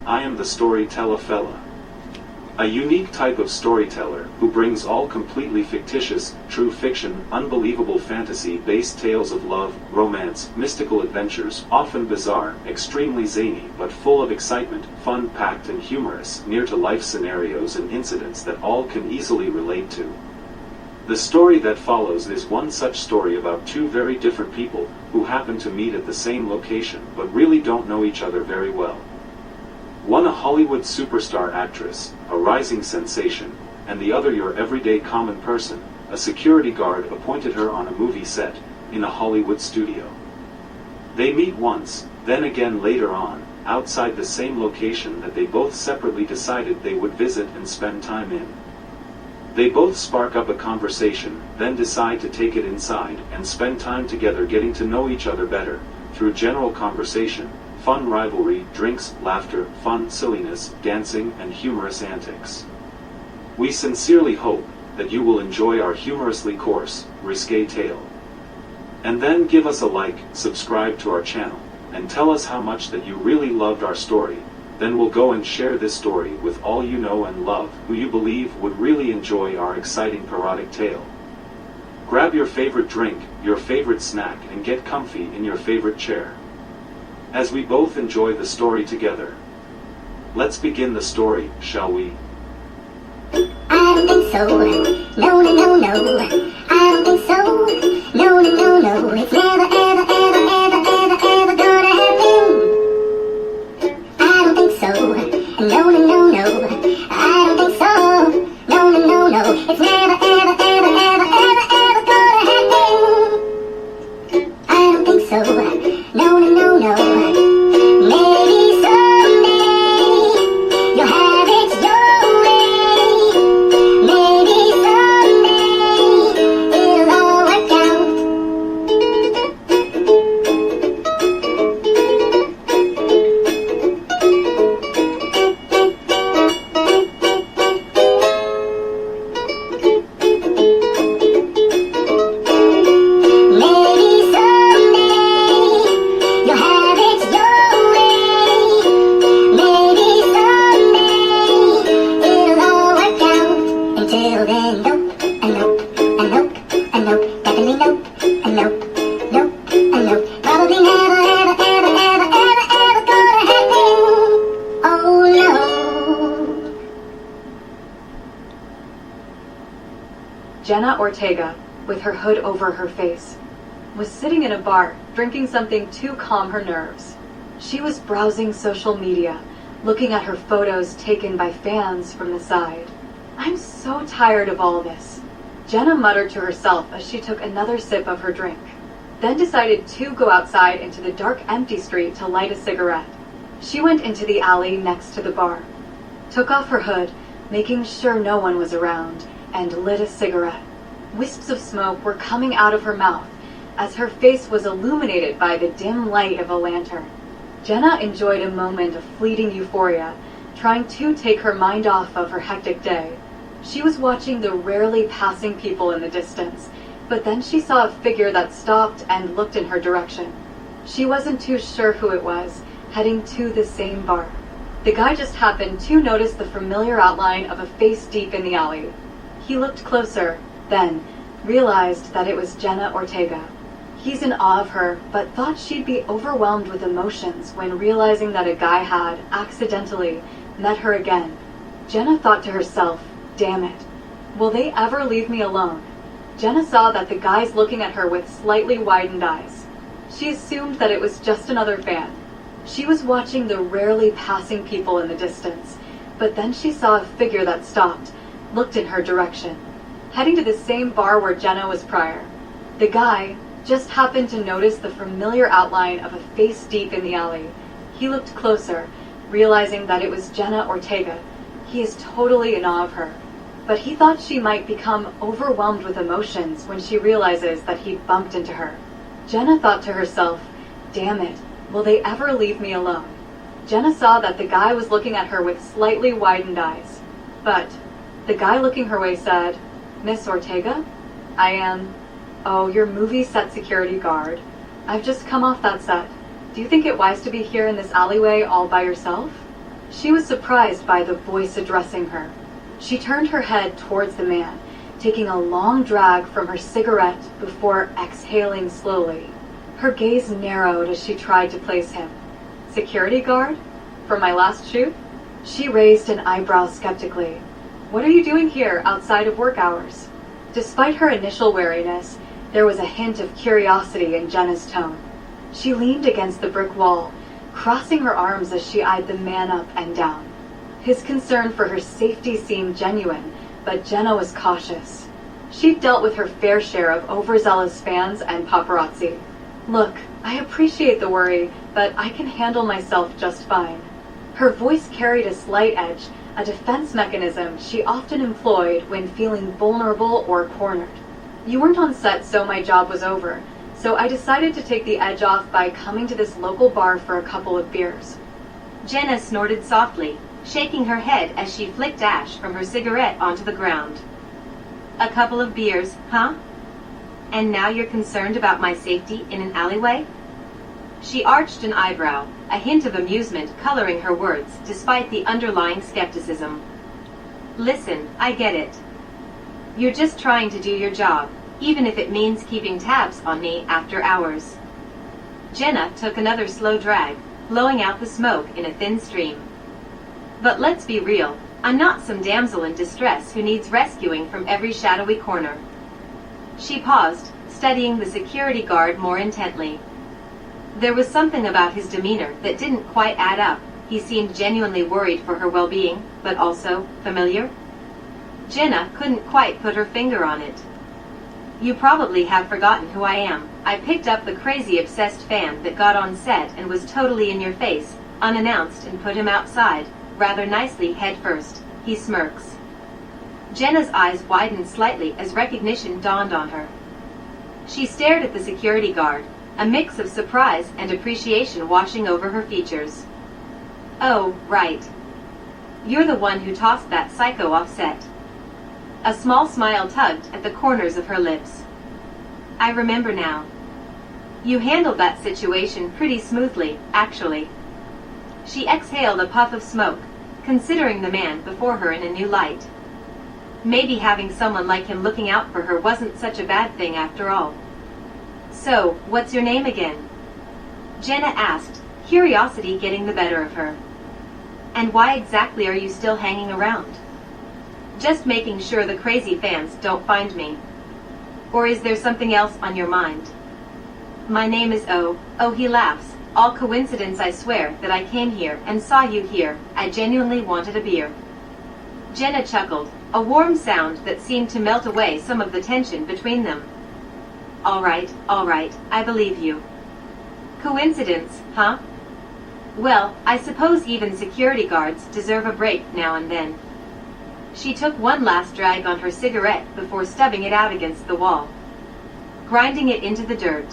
I am the storyteller fella. A unique type of storyteller who brings all completely fictitious, true fiction, unbelievable fantasy-based tales of love, romance, mystical adventures, often bizarre, extremely zany, but full of excitement, fun-packed and humorous, near-to-life scenarios and incidents that all can easily relate to. The story that follows is one such story about two very different people who happen to meet at the same location but really don't know each other very well. One a Hollywood superstar actress, a rising sensation, and the other your everyday common person, a security guard appointed her on a movie set, in a Hollywood studio. They meet once, then again later on, outside the same location that they both separately decided they would visit and spend time in. They both spark up a conversation, then decide to take it inside and spend time together getting to know each other better, through general conversation, fun rivalry, drinks, laughter, fun, silliness, dancing, and humorous antics. We sincerely hope that you will enjoy our humorously coarse, risque tale. And then give us a like, subscribe to our channel, and tell us how much that you really loved our story. Then we'll go and share this story with all you know and love who you believe would really enjoy our exciting parodic tale. Grab your favorite drink, your favorite snack, and get comfy in your favorite chair, as we both enjoy the story together. Let's begin the story, shall we? I don't think so. No, no, no, no. I don't think so. No, no, no, no. It's never, ever, ever, ever, ever, ever gonna happen. I don't think so. No, no, no, no. I don't think so. No, no, no, no. It's never, ever, ever, ever, ever, ever gonna happen. I don't think so. No, no, no, no. Maybe someday you'll have it your way. Maybe someday it'll all work out. Maybe someday you'll have it your way. Maybe someday it'll all work out. Until then, nope, and nope, and nope, and nope. Definitely nope, and nope, nope, and nope. Probably never, ever, ever, ever, ever, ever gonna happen. Oh no. Jenna Ortega, with her hood over her face, was sitting in a bar, drinking something to calm her nerves. She was browsing social media, looking at her photos taken by fans from the side. I'm so tired of all this, Jenna muttered to herself as she took another sip of her drink, then decided to go outside into the dark, empty street to light a cigarette. She went into the alley next to the bar, took off her hood, making sure no one was around, and lit a cigarette. Wisps of smoke were coming out of her mouth as her face was illuminated by the dim light of a lantern. Jenna enjoyed a moment of fleeting euphoria, trying to take her mind off of her hectic day. She was watching the rarely passing people in the distance, but then she saw a figure that stopped and looked in her direction. She wasn't too sure who it was, heading to the same bar. The guy just happened to notice the familiar outline of a face deep in the alley. He looked closer, then realized that it was Jenna Ortega. He's in awe of her, but thought she'd be overwhelmed with emotions when realizing that a guy had, accidentally, met her again. Jenna thought to herself, damn it, will they ever leave me alone? Jenna saw that the guy's looking at her with slightly widened eyes. She assumed that it was just another fan. She was watching the rarely passing people in the distance, but then she saw a figure that stopped, looked in her direction, heading to the same bar where Jenna was prior. The guy just happened to notice the familiar outline of a face deep in the alley. He looked closer, realizing that it was Jenna Ortega. He is totally in awe of her, but he thought she might become overwhelmed with emotions when she realizes that he bumped into her. Jenna thought to herself, damn it, will they ever leave me alone? Jenna saw that the guy was looking at her with slightly widened eyes, but the guy looking her way said, Miss Ortega? I am, oh, your movie set security guard. I've just come off that set. Do you think it wise to be here in this alleyway all by yourself? She was surprised by the voice addressing her. She turned her head towards the man, taking a long drag from her cigarette before exhaling slowly. Her gaze narrowed as she tried to place him. Security guard? From my last shoot? She raised an eyebrow skeptically. What are you doing here outside of work hours? Despite her initial wariness, there was a hint of curiosity in Jenna's tone. She leaned against the brick wall, crossing her arms as she eyed the man up and down. His concern for her safety seemed genuine, but Jenna was cautious. She'd dealt with her fair share of overzealous fans and paparazzi. Look, I appreciate the worry, but I can handle myself just fine. Her voice carried a slight edge, a defense mechanism she often employed when feeling vulnerable or cornered. You weren't on set, so my job was over, so I decided to take the edge off by coming to this local bar for a couple of beers. Jenna snorted softly, shaking her head as she flicked ash from her cigarette onto the ground. A couple of beers, huh? And now you're concerned about my safety in an alleyway? She arched an eyebrow, a hint of amusement coloring her words despite the underlying skepticism. Listen, I get it. You're just trying to do your job, even if it means keeping tabs on me after hours. Jenna took another slow drag, blowing out the smoke in a thin stream. But let's be real, I'm not some damsel in distress who needs rescuing from every shadowy corner. She paused, studying the security guard more intently. There was something about his demeanor that didn't quite add up. He seemed genuinely worried for her well-being, but also familiar. Jenna couldn't quite put her finger on it. You probably have forgotten who I am. I picked up the crazy obsessed fan that got on set and was totally in your face, unannounced, and put him outside, rather nicely head first. He smirks. Jenna's eyes widened slightly as recognition dawned on her. She stared at the security guard, a mix of surprise and appreciation washing over her features. Oh, right. You're the one who tossed that psycho off set. A small smile tugged at the corners of her lips. I remember now. You handled that situation pretty smoothly, actually. She exhaled a puff of smoke, considering the man before her in a new light. Maybe having someone like him looking out for her wasn't such a bad thing after all. So, what's your name again? Jenna asked, curiosity getting the better of her. And why exactly are you still hanging around? Just making sure the crazy fans don't find me. Or is there something else on your mind? My name is O. Oh, he laughs. All coincidence, I swear, that I came here and saw you here. I genuinely wanted a beer. Jenna chuckled, a warm sound that seemed to melt away some of the tension between them. All right, I believe you. Coincidence, huh? Well, I suppose even security guards deserve a break now and then. She took one last drag on her cigarette before stubbing it out against the wall, grinding it into the dirt.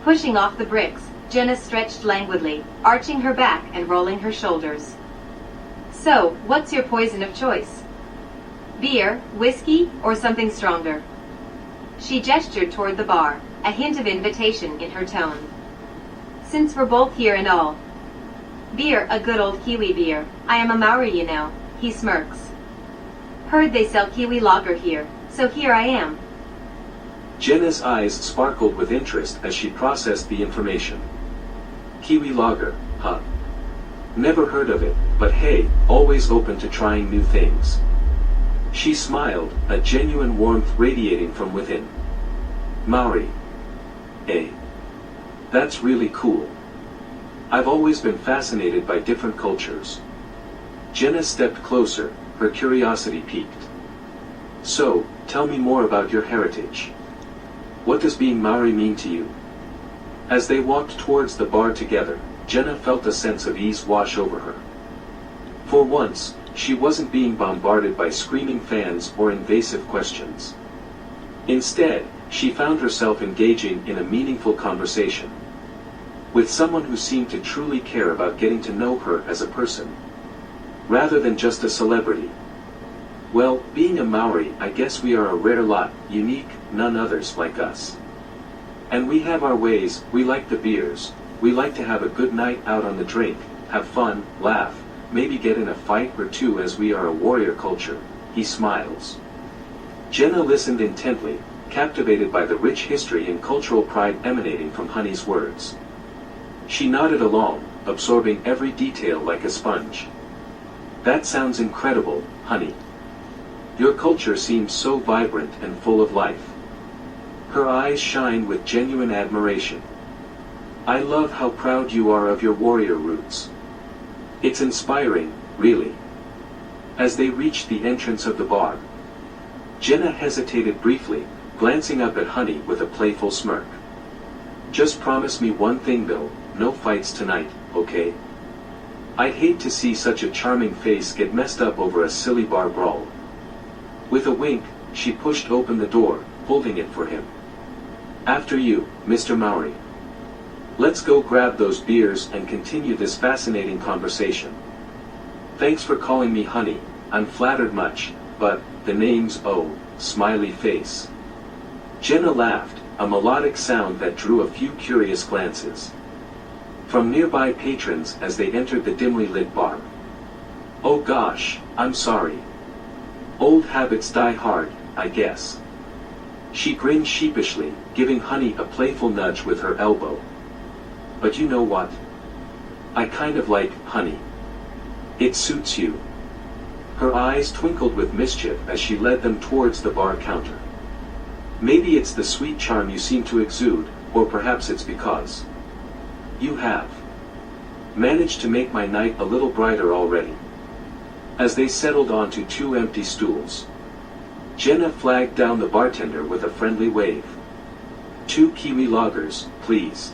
Pushing off the bricks, Jenna stretched languidly, arching her back and rolling her shoulders. So, what's your poison of choice? Beer, whiskey, or something stronger? She gestured toward the bar, a hint of invitation in her tone. Since we're both here and all. Beer, a good old Kiwi beer. I am a Maori, you know. He smirks. Heard they sell Kiwi lager here, so here I am. Jenna's eyes sparkled with interest as she processed the information. Kiwi lager, huh? Never heard of it, but hey, always open to trying new things. She smiled, a genuine warmth radiating from within. Maori. Eh. That's really cool. I've always been fascinated by different cultures. Jenna stepped closer, her curiosity piqued. So, tell me more about your heritage. What does being Maori mean to you? As they walked towards the bar together, Jenna felt a sense of ease wash over her. For once, she wasn't being bombarded by screaming fans or invasive questions. Instead, she found herself engaging in a meaningful conversation with someone who seemed to truly care about getting to know her as a person, rather than just a celebrity. Well, being a Maori, I guess we are a rare lot, unique, none others like us. And we have our ways, we like the beers, we like to have a good night out on the drink, have fun, laugh, maybe get in a fight or two as we are a warrior culture, he smiles. Jenna listened intently, captivated by the rich history and cultural pride emanating from Honey's words. She nodded along, absorbing every detail like a sponge. That sounds incredible, Honey. Your culture seems so vibrant and full of life. Her eyes shined with genuine admiration. I love how proud you are of your warrior roots. It's inspiring, really. As they reached the entrance of the bar, Jenna hesitated briefly, glancing up at Honey with a playful smirk. Just promise me one thing though, no fights tonight, okay? I'd hate to see such a charming face get messed up over a silly bar brawl. With a wink, she pushed open the door, holding it for him. After you, Mr. Mowry. Let's go grab those beers and continue this fascinating conversation. Thanks for calling me Honey, I'm flattered much, but, the name's smiley face. Jenna laughed, a melodic sound that drew a few curious glances from nearby patrons as they entered the dimly lit bar. Oh gosh, I'm sorry. Old habits die hard, I guess. She grinned sheepishly, giving Honey a playful nudge with her elbow. But you know what? I kind of like Honey. It suits you. Her eyes twinkled with mischief as she led them towards the bar counter. Maybe it's the sweet charm you seem to exude, or perhaps it's because you have managed to make my night a little brighter already. As they settled onto two empty stools, Jenna flagged down the bartender with a friendly wave. 2 Kiwi lagers, please.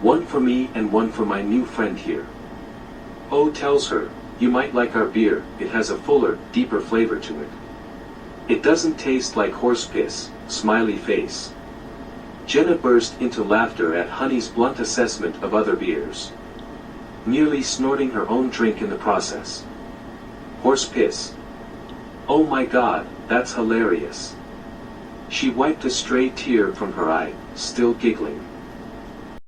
One for me and one for my new friend here. O tells her, you might like our beer, it has a fuller, deeper flavor to it. It doesn't taste like horse piss, smiley face. Jenna burst into laughter at Honey's blunt assessment of other beers, nearly snorting her own drink in the process. Horse piss. Oh my god, that's hilarious. She wiped a stray tear from her eye, still giggling.